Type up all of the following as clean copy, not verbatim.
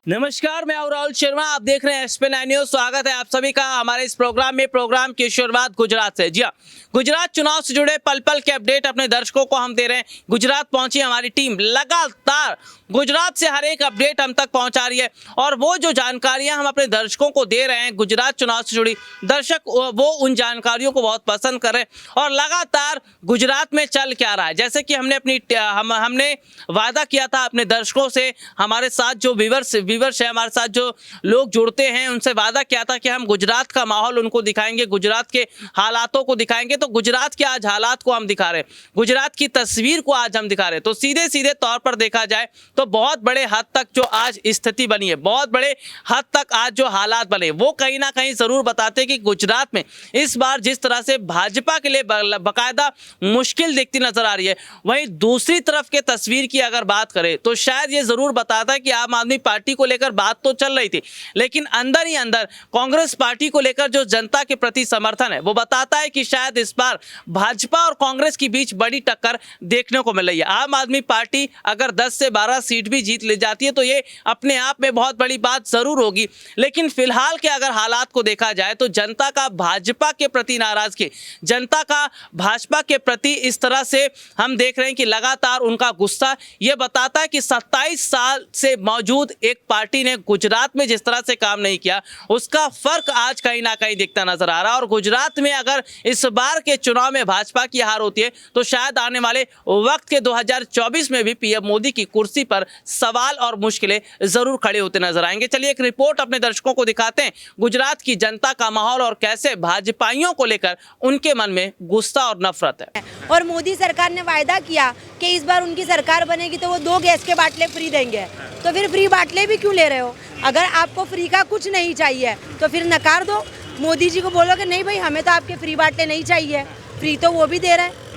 नमस्कार, मैं हूं राहुल शर्मा। आप देख रहे हैं SP9 न्यूज। स्वागत है आप सभी का हमारे इस प्रोग्राम में। प्रोग्राम की शुरुआत गुजरात से। जी हाँ, गुजरात चुनाव से जुड़े पल पल के अपडेट अपने दर्शकों को हम दे रहे हैं। गुजरात पहुंची हमारी टीम, लगातार गुजरात से हर एक अपडेट हम तक पहुंचा रही है और वो जो जानकारियां हम अपने दर्शकों को दे रहे हैं गुजरात चुनाव से जुड़ी, दर्शक वो उन जानकारियों को बहुत पसंद कर रहे हैं। और लगातार गुजरात में चल क्या रहा है, जैसे कि हमने वादा किया था अपने दर्शकों से, हमारे साथ जो व्यूअर्स है, हमारे साथ जो लोग जुड़ते हैं, उनसे वादा किया था कि हम गुजरात का माहौल उनको दिखाएंगे, गुजरात के हालातों को दिखाएंगे। तो गुजरात के आज हालात को हम दिखा रहे हैं, गुजरात की तस्वीर को आज हम दिखा रहे हैं। तो सीधे सीधे तौर पर देखा जाए तो बहुत बड़े हद तक जो आज स्थिति बनी है, बहुत बड़े हद तक आज जो हालात बने, वो कहीं ना कहीं जरूर बताते हैं कि गुजरात में इस बार जिस तरह से भाजपा के लिए बाकायदा मुश्किल दिखती नजर आ रही है, वहीं दूसरी तरफ के तस्वीर की अगर बात करें तो शायद ये जरूर बताता है कि आम आदमी पार्टी को लेकर बात तो चल रही थी, लेकिन अंदर ही अंदर कांग्रेस पार्टी को लेकर जो जनता के प्रति समर्थन है वो बताता है कि शायद इस बार भाजपा और कांग्रेस के बीच बड़ी टक्कर देखने को मिल रही है। आम आदमी पार्टी अगर 10 से 12 सीट भी जीत ले जाती है तो ये अपने आप में बहुत बड़ी बात जरूर होगी, लेकिन फिलहाल के अगर हालात को देखा जाए तो जनता का भाजपा के प्रति नाराजगी, जनता का भाजपा के प्रति इस तरह से हम देख रहे हैं कि लगातार उनका गुस्सा, ये बताता है कि 27 साल से मौजूद एक पार्टी ने गुजरात में जिस तरह से काम नहीं किया, उसका फर्क आज कहीं ना कहीं दिखता नजर आ रहा है। और गुजरात में अगर इस बार के चुनाव में भाजपा की हार होती है तो शायद आने वाले वक्त के 2024 में भी पीएम मोदी की कुर्सी पर सवाल और मुश्किलें जरूर खड़े होते नजर आएंगे। चलिए एक रिपोर्ट अपने दर्शकों को दिखाते हैं, गुजरात की जनता का माहौल और कैसे भाजपाइयों को लेकर उनके मन में गुस्सा और नफरत है। और मोदी सरकार ने वायदा किया कि इस बार उनकी सरकार बनेगी तो वो 2 गैस के बाटले फ्री देंगे, तो फिर फ्री बाटले भी क्यों ले रहे हो? अगर आपको फ्री का कुछ नहीं चाहिए तो फिर नकार दो। मोदी जी को बोलो कि नहीं भाई, हमें तो आपके फ्री बाटले नहीं चाहिए, फ्री तो वो भी दे रहे हैं।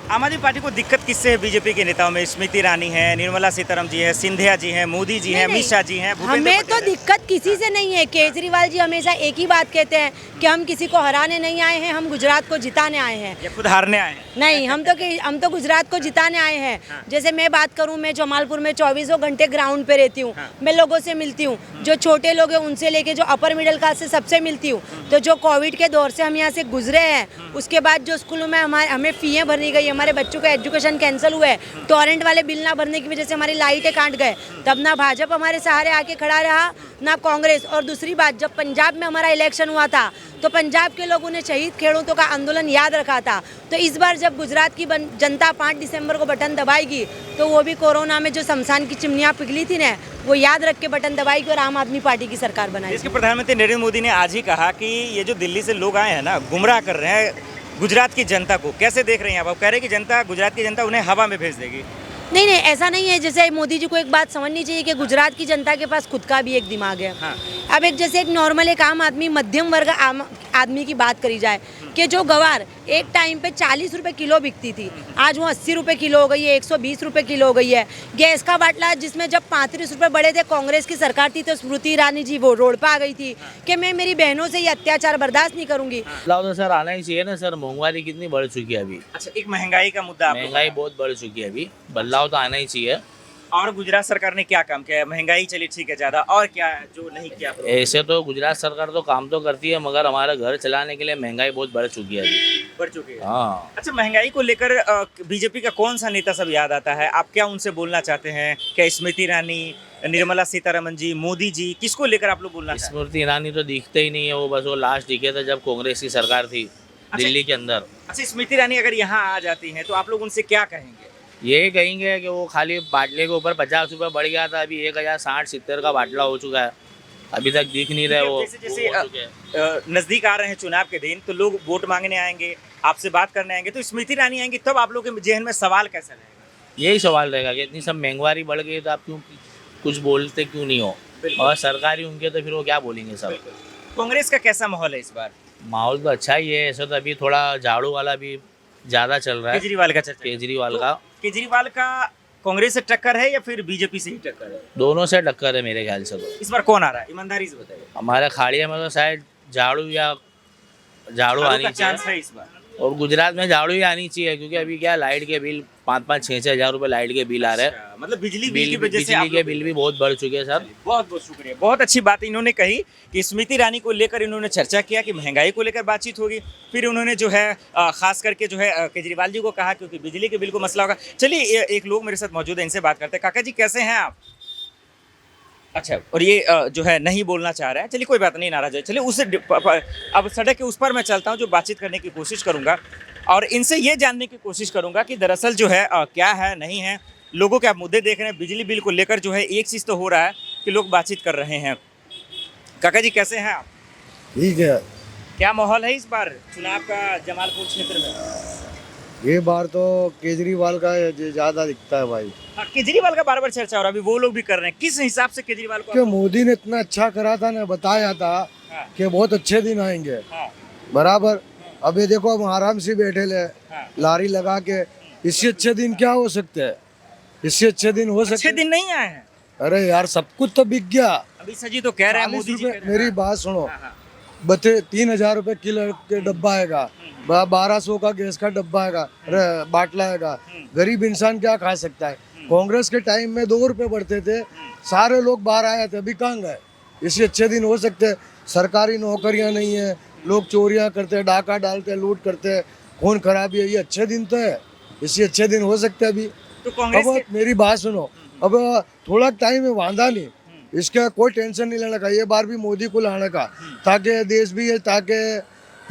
आम आदमी पार्टी को दिक्कत किससे है? बीजेपी के नेताओं में स्मृति ईरानी है, निर्मला सीतारमण जी है, सिंधिया जी हैं, मोदी जी हैं, अमित शाह जी हैं। हमें तो दिक्कत किसी से नहीं है। केजरीवाल जी हमेशा एक ही बात कहते हैं कि हम किसी को हराने नहीं आए हैं, हम गुजरात को जिताने आए हैं। या खुद हारने आए हैं? नहीं, हम तो गुजरात को जिताने आए हैं। जैसे मैं बात करूं, मैं जमालपुर में 24 घंटे ग्राउंड पे रहती हूं, मैं लोगों से मिलती हूं, जो छोटे लोग हैं उनसे लेके जो अपर मिडिल क्लास से सबसे मिलती हूं। तो जो कोविड के दौर से हम यहाँ से गुजरे हैं, उसके बाद जो स्कूलों में हमें फीएं भरनी गई, हमारे बच्चों का एजुकेशन कैंसिल हुए, टॉरेंट वाले बिल ना भरने की वजह से हमारी लाइटें काट गए, तब ना भाजपा हमारे सहारे आके खड़ा रहा ना कांग्रेस। और दूसरी बात, जब पंजाब में हमारा इलेक्शन हुआ था तो पंजाब के लोगों ने शहीद खेडूतों का आंदोलन याद रखा था। तो इस बार जब गुजरात की जनता 5 दिसंबर को बटन दबाएगी तो वो भी कोरोना में जो शमशान की चिमनियाँ पिघली थी ना, वो याद रख के बटन दबाएगी और आम आदमी पार्टी की सरकार बनाएगी। इसके प्रधानमंत्री नरेंद्र मोदी ने आज ही कहा कि ये जो दिल्ली से लोग आए हैं ना, गुमराह कर रहे हैं गुजरात की जनता को। कैसे देख रहे हैं आप? कह रहे हैं कि जनता, गुजरात की जनता उन्हें हवा में भेज देगी। नहीं, ऐसा नहीं है। जैसे मोदी जी को एक बात समझनी चाहिए कि गुजरात की जनता के पास खुद का भी एक दिमाग है। हाँ। अब एक नॉर्मल एक आम आदमी, मध्यम वर्ग आम आदमी की बात करी जाए कि जो गवार एक टाइम पे 40 रुपए किलो बिकती थी, आज वो 80 रुपए किलो हो गई है, 120 रुपए किलो हो गई है। गैस का बाटला जिसमें जब 35 रुपए बढ़े थे, कांग्रेस की सरकार थी तो स्मृति ईरानी जी वो रोड पर आ गई थी कि मैं मेरी बहनों से ये अत्याचार बर्दाश्त नहीं करूंगी। बदलाव तो सर आना ही चाहिए ना सर। महंगाई कितनी बढ़ चुकी है अभी। अच्छा, एक महंगाई का मुद्दा। महंगाई बहुत बढ़ चुकी है अभी, बदलाव तो आना ही चाहिए। और गुजरात सरकार ने क्या काम किया है? महंगाई चली ठीक है ज्यादा, और क्या है जो नहीं किया? ऐसे तो गुजरात सरकार तो काम तो करती है, मगर हमारा घर चलाने के लिए महंगाई बहुत बढ़ चुकी है अभी। बढ़ चुकी है। हाँ। अच्छा, महंगाई को लेकर बीजेपी का कौन सा नेता सब याद आता है? आप क्या उनसे बोलना चाहते हैं? क्या स्मृति ईरानी, निर्मला सीतारमण जी, मोदी जी, किसको लेकर आप लोग बोलना चाहते हैं? स्मृति ईरानी तो दिखते ही नहीं है, वो बस वो लास्ट दिखे थे जब कांग्रेस की सरकार थी दिल्ली के अंदर। अच्छा, स्मृति ईरानी अगर यहाँ आ जाती है तो आप लोग उनसे क्या कहेंगे? ये कहेंगे कि वो खाली बाटले के ऊपर 50 रुपये बढ़ गया था, अभी 1060-70 का बाटला हो चुका है, अभी तक दिख नहीं रहे वो। जैसे नजदीक आ रहे हैं चुनाव के दिन, तो लोग वोट मांगने आएंगे, आपसे बात करने आएंगे, तो स्मृति ईरानी आएंगी, तब आप लोग के जहन में सवाल कैसा रहेगा? यही सवाल रहेगा कि इतनी सब महंगाई बढ़ गई तो आप क्यों कुछ बोलते क्यों नहीं हो? और सरकारी उनके तो फिर वो क्या बोलेंगे सब। कांग्रेस का कैसा माहौल है इस बार? माहौल तो अच्छा ही है। ऐसा तो अभी थोड़ा झाड़ू वाला भी ज़्यादा चल रहा है। केजरीवाल का चर्चा। केजरीवाल का कांग्रेस से टक्कर है या फिर बीजेपी से ही टक्कर है? दोनों से टक्कर है मेरे ख्याल से। तो इस बार कौन आ रहा है? ईमानदारी से बताइए। हमारे खाड़िया में तो शायद झाड़ू आनी चांस है इस बार। और गुजरात में झाड़ू ही आनी चाहिए, क्योंकि अभी क्या लाइट के बिल 5-5, 6-6 हज़ार रुपए लाइट के बिल आ रहे हैं। मतलब बिजली बिल की वजह से बिजली आप के बिल भी बहुत बढ़ चुके हैं सर। बहुत बहुत शुक्रिया। बहुत अच्छी बात इन्होंने कही कि स्मृति ईरानी को लेकर इन्होंने चर्चा किया कि महंगाई को लेकर बातचीत होगी। फिर उन्होंने जो है खास करके जो है केजरीवाल जी को कहा क्योंकि बिजली के बिल को मसला होगा। चलिए एक लोग मेरे साथ मौजूद है, इनसे बात करते हैं। काका जी कैसे हैं आप? अच्छा, और ये जो है नहीं बोलना चाह रहा है, चलिए कोई बात नहीं, नाराज है। चलिए उससे अब सड़क के उस पर मैं चलता हूँ, जो बातचीत करने की कोशिश करूँगा और इनसे ये जानने की कोशिश करूँगा कि दरअसल जो है क्या है नहीं है, लोगों के आप मुद्दे देख रहे हैं। बिजली बिल को लेकर जो है एक चीज़ तो हो रहा है कि लोग बातचीत कर रहे हैं। काका जी कैसे हैं आप? ठीक है। क्या माहौल है इस बार चुनाव का जमालपुर क्षेत्र में? ये बार तो केजरीवाल का ज्यादा दिखता है भाई। हाँ, केजरीवाल का बार बार चर्चा हो रहा है, अभी वो लोग भी कर रहे हैं। किस हिसाब से केजरीवाल को कि मोदी ने इतना अच्छा करा था ना, बताया था हाँ। कि बहुत अच्छे दिन आएंगे। हाँ, बराबर। अब ये देखो हम आराम से बैठे ले, हाँ। लारी लगा के। इससे अच्छे दिन क्या हो सकते हैं? इससे अच्छे दिन हो सकते अच्छे दिन नहीं आए हैं। अरे यार सब कुछ तो बिक गया। अभी सजी तो कह रहे हैं, 40 मोदी जी रुपए- कह रहे हैं। मेरी बात सुनो, हाँ, हाँ, बते 3,000 रुपए किलो के डब्बा आएगा, 1200 का गैस का डब्बा आएगा, अरे बाटला आएगा। गरीब इंसान क्या खा सकता है? कांग्रेस के टाइम में 2 रुपए बढ़ते थे, सारे लोग बाहर आए थे, अभी कहाँ गए? इससे अच्छे दिन हो सकते हैं। सरकारी नौकरियां नहीं है, लोग चोरियां करते हैं, डाका डालते हैं, लूट करते हैं, खून खराबी है। ये अच्छे दिन तो है, इससे अच्छे दिन हो सकते हैं अभी। तो कांग्रेस अब के मेरी बात सुनो, अब थोड़ा टाइम है, वांधा नहीं, इसका कोई टेंशन नहीं लेने का। ये बार भी मोदी को लाने का, ताकि देश भी है, ताकि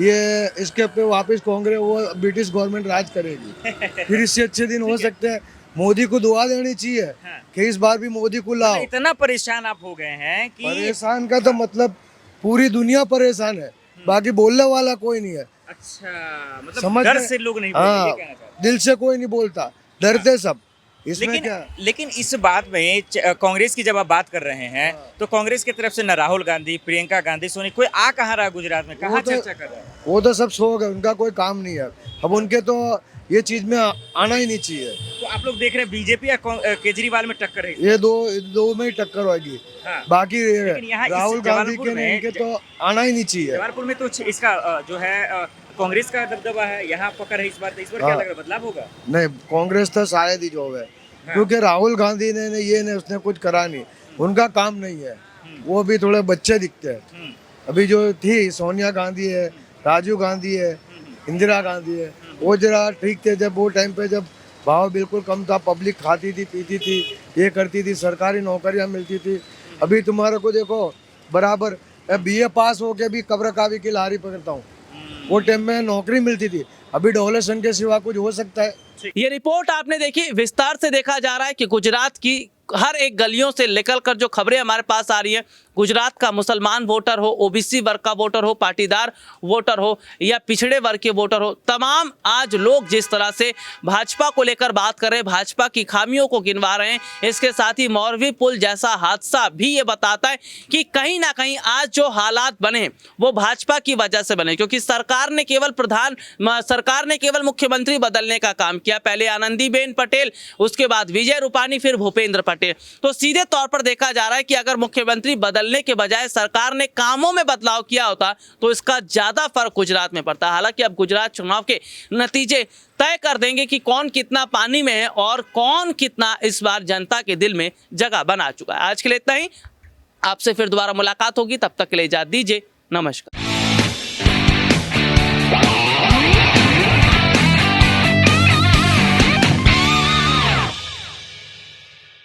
ये इसके पे वापस कांग्रेस वो ब्रिटिश गवर्नमेंट राज करेगी। फिर इससे अच्छे दिन हो सकते हैं। मोदी को दुआ देनी चाहिए हाँ। कि इस बार भी मोदी को लाओ। इतना परेशान आप हो गए हैं कि परेशान का तो मतलब पूरी दुनिया परेशान है, बाकी बोलने वाला कोई नहीं है। अच्छा, मतलब समझ डर में- से लोग नहीं बोल रहे, ये हाँ, कहना चाहते हैं। दिल से कोई नहीं बोलता, डरते सब। इसमें क्या लेकिन इस बात में कांग्रेस की जब आप बात कर रहे हैं तो कांग्रेस की तरफ से न राहुल गांधी, प्रियंका गांधी, सोनी, कोई आ कहाँ रहा गुजरात में? कहाँ तो- चर्चा कर रहा है? वो तो सब सो गए, उनका कोई काम नहीं है। अब उनके तो ये चीज में आना ही नहीं चाहिए। तो आप लोग देख रहे हैं बीजेपी या केजरीवाल में टक्कर है? ये दो में ही टक्कर होगी। हाँ। बाकी लेकिन यहाँ इस राहुल गांधी जबलपुर के में इनके तो आना ही नहीं चाहिए। जबलपुर में तो इसका जो है कांग्रेस का दबदबा है, यहाँ पकड़ है इस बार। तो इस बार क्या हाँ। लग रहा है, बदलाव होगा? नहीं, कांग्रेस तो शायद ही जो है, क्योंकि राहुल गांधी ने ये ने उसने कुछ करा नहीं, उनका काम नहीं है। वो भी थोड़े बच्चे दिखते हैं। अभी जो थी सोनिया गांधी है, राजीव गांधी है, इंदिरा गांधी है, वो जरा ठीक थे जब वो टाइम पे, जब भाव बिल्कुल कम था, पब्लिक खाती थी, पीती थी, ये करती थी, सरकारी नौकरियां मिलती थी। अभी तुम्हारे को देखो, बराबर BA पास होके भी कब्र काबी की लारी पकड़ता हूँ। वो टाइम में नौकरी मिलती थी, अभी डोलेशन के सिवा कुछ हो सकता है? ये रिपोर्ट आपने देखी, विस्तार से देखा जा रहा है कि गुजरात की हर एक गलियों से निकल कर जो खबरें हमारे पास आ रही हैं, गुजरात का मुसलमान वोटर हो, ओबीसी वर्ग का वोटर हो, पाटीदार वोटर हो या पिछड़े वर्ग के वोटर हो, तमाम आज लोग जिस तरह से भाजपा को लेकर बात कर रहे हैं, भाजपा की खामियों को गिनवा रहे हैं। इसके साथ ही मौरवी पुल जैसा हादसा भी ये बताता है कि कहीं ना कहीं आज जो हालात बने वो भाजपा की वजह से बने, क्योंकि सरकार ने केवल मुख्यमंत्री बदलने का काम किया। पहले आनंदीबेन पटेल, उसके बाद विजय रूपानी, फिर भूपेंद्र पटेल। तो सीधे तौर पर देखा जा रहा है कि अगर मुख्यमंत्री बदलने के बजाय सरकार ने कामों में बदलाव किया होता तो इसका ज्यादा फर्क गुजरात में पड़ता। हालांकि अब गुजरात चुनाव के नतीजे तय कर देंगे कि कौन कितना पानी में है और कौन कितना इस बार जनता के दिल में जगह बना चुका है। आज के लिए इतना ही, आपसे फिर दोबारा मुलाकात होगी, तब तक के लिए इजाजत दीजिए, नमस्कार।